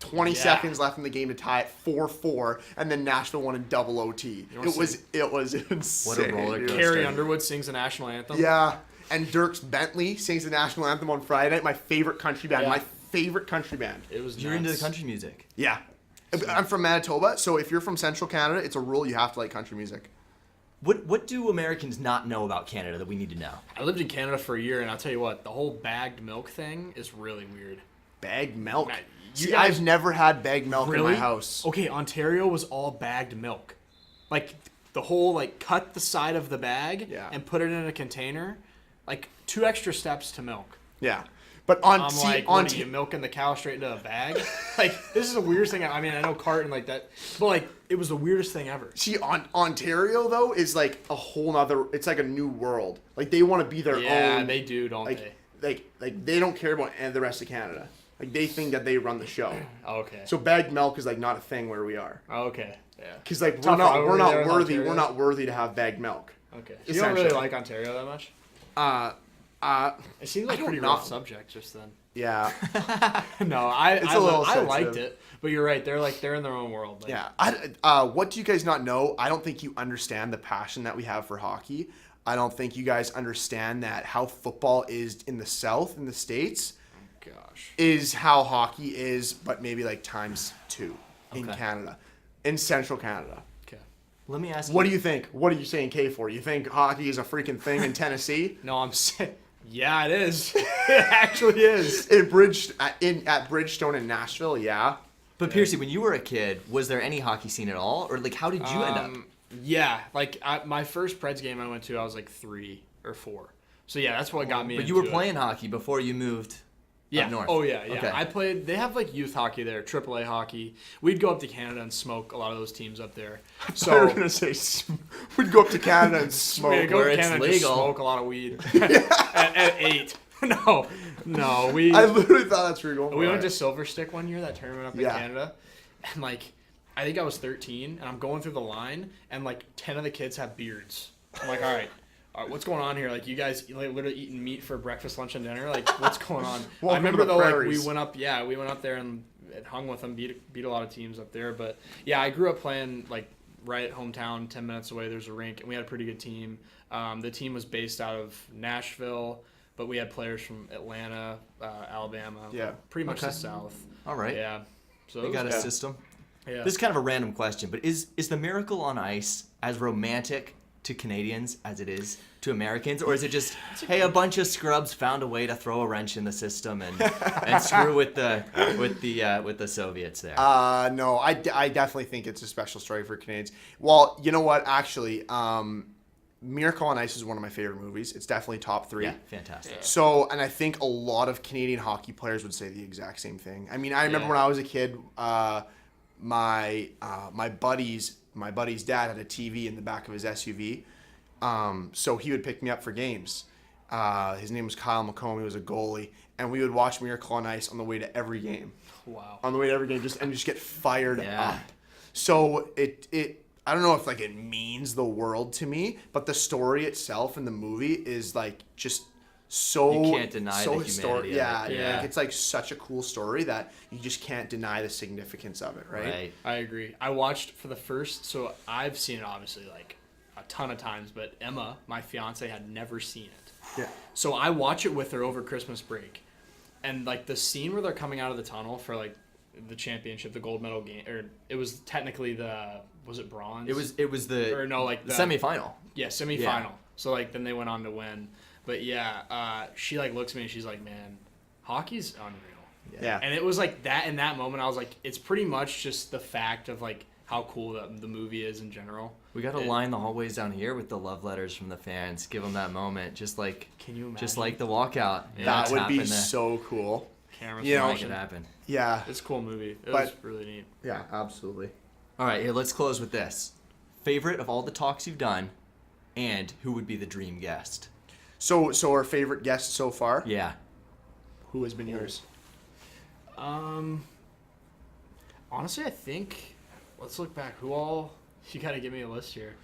20 seconds left in the game to tie it 4-4, and then Nashville won in double OT. wanna It was insane. What a roller dude. coaster. Carrie Underwood sings the national anthem. Yeah, and Dierks Bentley sings the national anthem on Friday night. My favorite country band. Yeah. My favorite country band. It was. You're into the nuts. country music. Yeah. I'm from Manitoba, so if you're from Central Canada, it's a rule you have to like country music. What do Americans not know about Canada that we need to know? I lived in Canada for a year, and I'll tell you what, the whole bagged milk thing is really weird. Bagged milk. Right. See, You guys- I've never had bagged milk in my house. Okay, Ontario was all bagged milk. Like the whole like cut the side of the bag Yeah. and put it in a container. Like 2 extra steps to milk. Yeah. But on I'm see, like, on what are you milking the cow straight into a bag? Like this is the weirdest thing. I mean, I know carton like that, but like it was the weirdest thing ever. see on Ontario though is like a whole nother. It's like a new world. Like they want to be their Yeah, own. they do, don't they? Like they don't care about the rest of Canada. Like they think that they run the show. Okay. So bagged milk is like not a thing where we are. Okay. Yeah. Because like we're Tough not rivalry there in worthy. Ontario. We're not worthy to have bagged milk. Okay. You don't really Essentially. like Ontario that much? It seemed like I a pretty don't rough know. subject just then. Yeah. No, I a little I liked sensitive. it, but you're right. They're in their own world. Like, Yeah. What do you guys not know? I don't think you understand the passion that we have for hockey. I don't think you guys understand that how football is in the South, in the States, Gosh. is how hockey is, but maybe like times 2 in Okay. Canada, in Central Canada. Okay. Let me ask What do you think? What are you saying K for? You think hockey is a freaking thing in Tennessee? No, I'm saying. Yeah, it is. It actually is. at Bridgestone in Nashville, yeah. But Piercy, when you were a kid, was there any hockey scene at all? Or like how did you end up? Yeah, like my first Preds game I went to, I was like 3 or 4. So yeah, that's what got me. But you were into it. playing hocky before you moved Yeah. up north. Oh yeah. Okay. I played. They have like youth hockey there, AAA hockey. We'd go up to Canada and smoke a lot of those teams up there. So we're So gonna say we'd go up to Canada and we'd smoke. go where to it's Canada and just legal. smoke a lot of weed at 8. No, we I literally thought that's where you're going. we for went it. to Silver Stick one year, that tournament up in Yeah. Canada, and like I think I was 13, and I'm going through the line, and like 10 of the kids have beards. I'm like, all right, what's going on here? Like, you guys like, literally eating meat for breakfast, lunch, and dinner? Like, what's going on? I Welcome remember to the though, like prairies. we went up there and hung with them, beat a lot of teams up there. But yeah, I grew up playing like right at hometown, 10 minutes away. There's a rink, and we had a pretty good team. The team was based out of Nashville, but we had players from Atlanta, Alabama, Yeah. pretty much Okay. the South. All right. Yeah. So They it got was a good. system. Yeah. This is kind of a random question, but is the Miracle on Ice as romantic to Canadians as it is to Americans, or is it just, hey, a bunch of scrubs found a way to throw a wrench in the system and screw with the Soviets there? No, I definitely think it's a special story for Canadians. Well, you know what? Actually, Miracle on Ice is one of my favorite movies. It's definitely top 3. Yeah, fantastic. So, and I think a lot of Canadian hockey players would say the exact same thing. I mean, I remember when I was a kid, my buddy's dad had a TV in the back of his SUV. So he would pick me up for games. His name was Kyle McComb. He was a goalie, and we would watch Miracle on Ice on the way to every game. Wow. On the way to every game, just get fired up. So it I don't know if like it means the world to me, but the story itself in the movie is like just so you can't deny so the historic. humanity of it. Yeah. Like, it's like such a cool story that you just can't deny the significance of it, right? I agree. I watched for the first, so I've seen it obviously like a ton of times, but Emma, my fiance, had never seen it. Yeah. So I watch it with her over Christmas break, and like the scene where they're coming out of the tunnel for like the championship, the gold medal game, or it was technically was it bronze? It was the or no, like the semifinal. Yeah, semifinal. Yeah. So like then they went on to win. But yeah, she like looks at me and she's like, "Man, hockey's unreal." Yeah. And it was like that in that moment. I was like, it's pretty much just the fact of like how cool the movie is in general. We got to line the hallways down here with the love letters from the fans. Give them that moment, just like Can you imagine? just like the walkout. That would be Tap in the- so cool. Cameras You know, Make it happen. Yeah. It's a cool movie. It But- was really neat. Yeah, absolutely. All right, here, let's close with this. Favorite of all the talks you've done, and who would be the dream guest? So our favorite guest so far? Yeah. Who has been yours? Honestly, I think. Let's look back. Who all? You gotta give me a list here.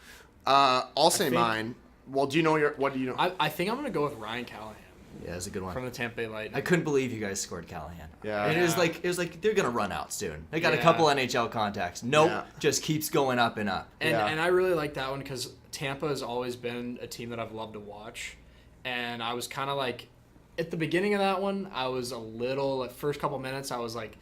I'll say think- mine. Well, do you know what do you know? I think I'm gonna go with Ryan Callahan Yeah, that's a good one. from the Tampa Bay Lightning. I couldn't believe you guys scored Callahan. Yeah. And it was like they're gonna run out soon. They got a Yeah. couple NHL contacts. Nope, Yeah. just keeps going up and up. And Yeah. and I really like that one because Tampa has always been a team that I've loved to watch, and I was kind of like, at the beginning of that one, I was a little. At first couple minutes, I was like,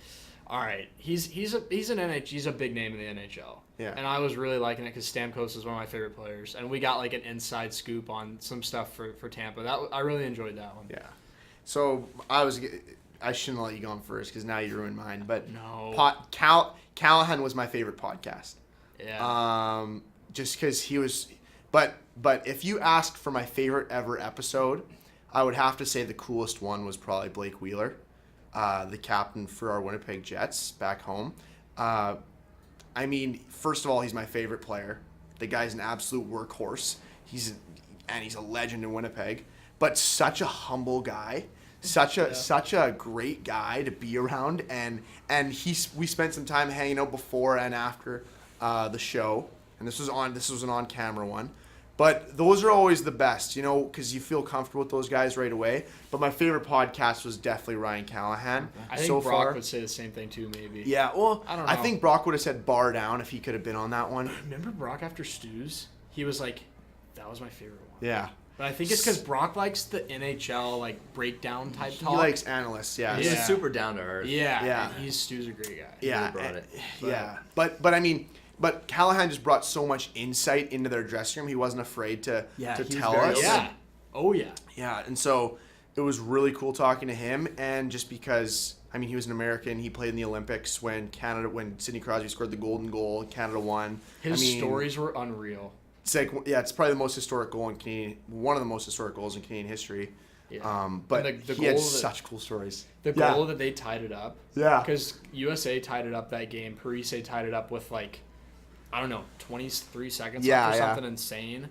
all right, he's a big name in the NHL. Yeah. And I was really liking it because Stamkos is one of my favorite players, and we got like an inside scoop on some stuff for Tampa. I really enjoyed that one. Yeah. So I shouldn't let you go on first because now you ruined mine. But No. Callahan was my favorite podcast. Yeah. Just because he was, but if you asked for my favorite ever episode, I would have to say the coolest one was probably Blake Wheeler, the captain for our Winnipeg Jets back home. I mean, first of all, he's my favorite player. The guy's an absolute workhorse. He's a legend in Winnipeg, but such a humble guy. Such a great guy to be around, and we spent some time hanging out before and after the show, and this was an on camera one, but those are always the best, because you feel comfortable with those guys right away. But my favorite podcast was definitely Ryan Callahan. I think so Brock far, would say the same thing too, maybe. yeah. Well, I don't I know. think Brock would have said bar down if he could have been on that one. Remember Brock after Stews? He was like, that was my favorite one. Yeah, But I think it's because Brock likes the NHL like breakdown type talk. he likes analysts. Yeah, He's Yeah. super down to earth. Yeah, Yeah. and Stu's a great guy. Yeah, brought it. Yeah, but I mean, but Callahan just brought so much insight into their dressing room. He wasn't afraid to Yeah, he was tell very us. open. Yeah. Oh yeah. Yeah, and so it was really cool talking to him, and just because I mean he was an American, he played in the Olympics when Sidney Crosby scored the golden goal, Canada won. His I mean, stories were unreal. It's like it's probably the most historic goal in Canadian, one of the most historic goals in Canadian history. Yeah. But And the he had goal that- such cool stories. The Yeah. goal that they tied it up. Yeah. Because USA tied it up that game. Parise tied it up with like, I don't know, 23 seconds Yeah, left or yeah. something insane.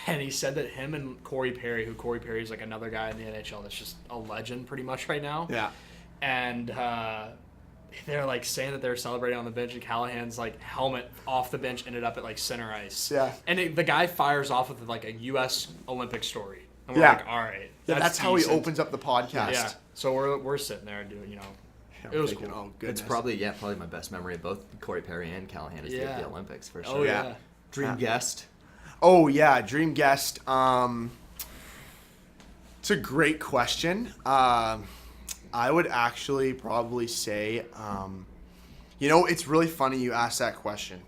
And he said that him and Corey Perry, who Corey Perry is like another guy in the NHL that's just a legend pretty much right now. Yeah. And they're like saying that they're celebrating on the bench, and Callahan's like helmet off the bench ended up at like center ice. Yeah. And the guy fires off with like a U.S. Olympic story. And we're Yeah. like, all right. Yeah, that's how he decent. opens up the podcast. Yeah. So we're sitting there doing, I'm it was thinking, cool. oh goodness. It's probably my best memory of both Corey Perry and Callahan is Yeah. the Olympics for sure. Oh Yeah. yeah. Dream guest. Oh yeah, dream guest. It's a great question. I would actually probably say, You know, it's really funny you asked that question.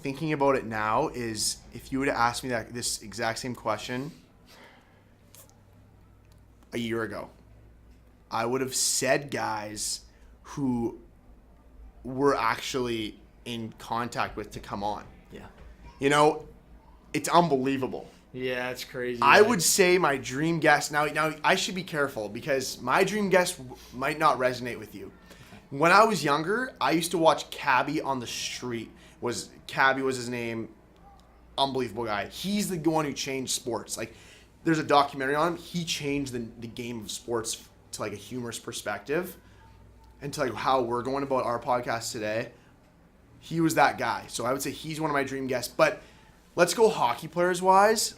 Thinking about it now is if you would have asked me this exact same question a year ago, I would have said guys who we're actually in contact with to come on. Yeah. You know, it's unbelievable. Yeah, it's crazy. I would say my dream guest. Now I should be careful because my dream guest might not resonate with you. When I was younger, I used to watch Cabby on the street. Cabby was his name. Unbelievable guy. He's the one who changed sports. Like, there's a documentary on him. He changed the game of sports to like a humorous perspective, and to like how we're going about our podcast today. He was that guy. So I would say he's one of my dream guests. But let's go hockey players wise.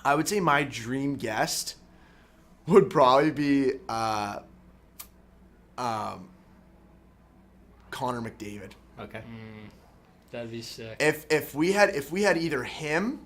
I would say my dream guest would probably be Connor McDavid. Okay. That'd be sick. If we had either him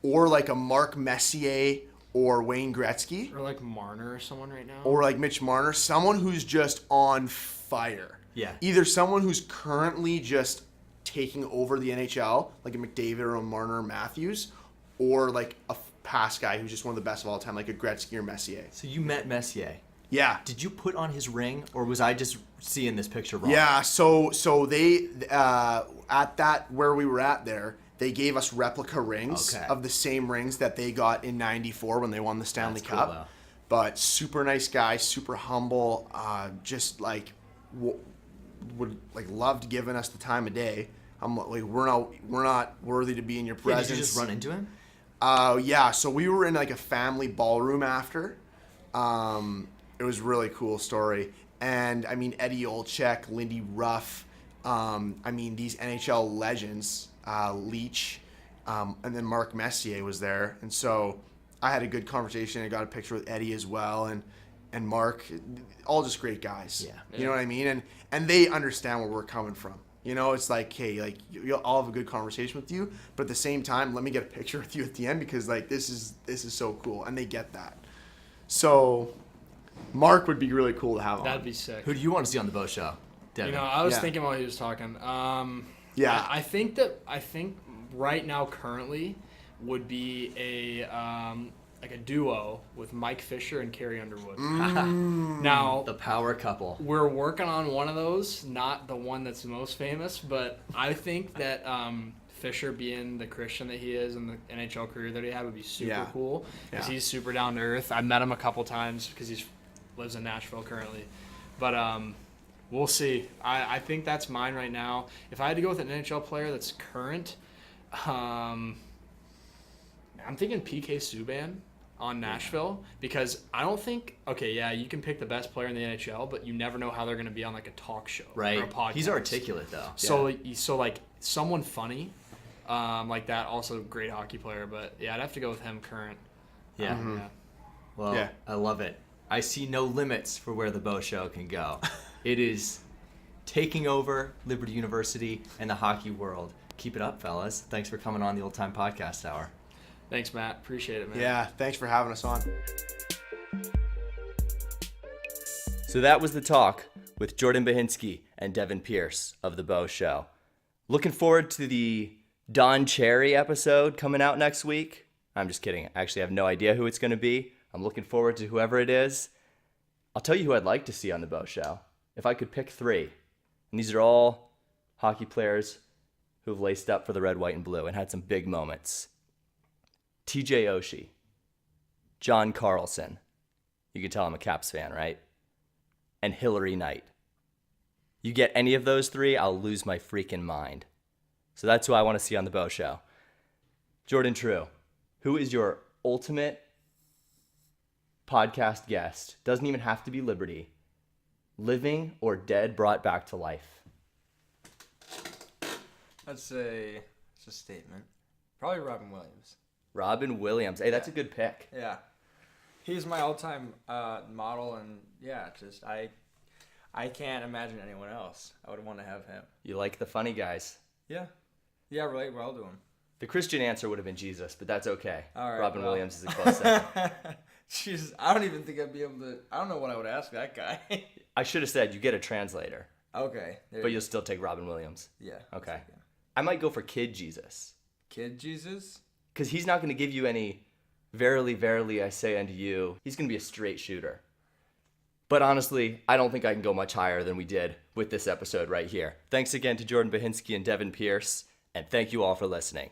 or like a Mark Messier or Wayne Gretzky Or like Marner or someone right now. or like Mitch Marner, someone who's just on fire. Yeah. Either someone who's currently just taking over the NHL, like a McDavid or a Marner or Matthews, or like a past guy who's just one of the best of all time, like a Gretzky or Messier. So you met Messier. Yeah. Did you put on his ring, or was I just seeing this picture wrong? Yeah, so they at that where we were at there, they gave us replica rings of the same rings that they got in '94 when they won the Stanley That's cool, Cup. though. But super nice guy, super humble, just like would like loved giving us the time of day. I'm like, we're not worthy to be in your Yeah, presence. did you just run into him? Yeah, so we were in like a family ballroom after. It was a really cool story. And I mean, Eddie Olczyk, Lindy Ruff, I mean, these NHL legends, Leach, and then Mark Messier was there. And so I had a good conversation. I got a picture with Eddie as well. And Mark, all just great guys. Yeah. You know what I mean? And they understand where we're coming from. You know, it's like, hey, like I'll have a good conversation with you, but at the same time, let me get a picture with you at the end because like this is so cool, and they get that. So, Mark would be really cool to have on. That'd be sick. Who do you want to see on the Bo Show? Devin. You know, I was Yeah. thinking while he was talking. Yeah. I think right now currently would be a like a duo with Mike Fisher and Carrie Underwood. Now the power couple. we're working on one of those, not the one that's most famous, but I think that Fisher, being the Christian that he is and the NHL career that he had, would be super cool because he's super down to earth. I met him a couple times because he lives in Nashville currently, but we'll see. I think that's mine right now. If I had to go with an NHL player that's current, I'm thinking PK Subban on Nashville because I don't think you can pick the best player in the NHL, but you never know how they're going to be on like a talk show or a podcast. He's articulate though. So like someone funny, like that. Also great hockey player, but yeah, I'd have to go with him current. Yeah. Yeah. Well, Yeah. I love it. I see no limits for where the Bo Show can go. It is taking over Liberty University and the hockey world. Keep it up, fellas. Thanks for coming on the Old Time Podcast Hour. Thanks, Matt. Appreciate it, man. Yeah, thanks for having us on. So that was the talk with Jordan Bochinski and Devin Pierce of the Bo Show. Looking forward to the Don Cherry episode coming out next week. I'm just kidding. I actually have no idea who it's going to be. I'm looking forward to whoever it is. I'll tell you who I'd like to see on the Bo Show. If I could pick 3. And these are all hockey players who've laced up for the red, white, and blue and had some big moments. TJ Oshie, John Carlson. You can tell I'm a Caps fan, right? And Hillary Knight. You get any of those 3, I'll lose my freaking mind. So that's who I want to see on the Bo Show. Jordan True, who is your ultimate podcast guest? Doesn't even have to be Liberty. Living or dead brought back to life. It's a statement. Probably Robin Williams. Robin Williams. Hey, that's a good pick. Yeah. He's my all-time model, and yeah, just I can't imagine anyone else. I would want to have him. You like the funny guys. Yeah. Yeah, relate well to him. The Christian answer would have been Jesus, but that's okay. All right, Robin well. Williams is a close second. Jesus, I don't even think I'd be able to. I don't know what I would ask that guy. I should have said you get a translator. Okay. But you'll still take Robin Williams. Yeah. Okay. Yeah. I might go for Kid Jesus. Kid Jesus? Because he's not going to give you any, verily, verily, I say unto you. He's going to be a straight shooter. But honestly, I don't think I can go much higher than we did with this episode right here. Thanks again to Jordan Bochinski and Devin Pierce, and thank you all for listening.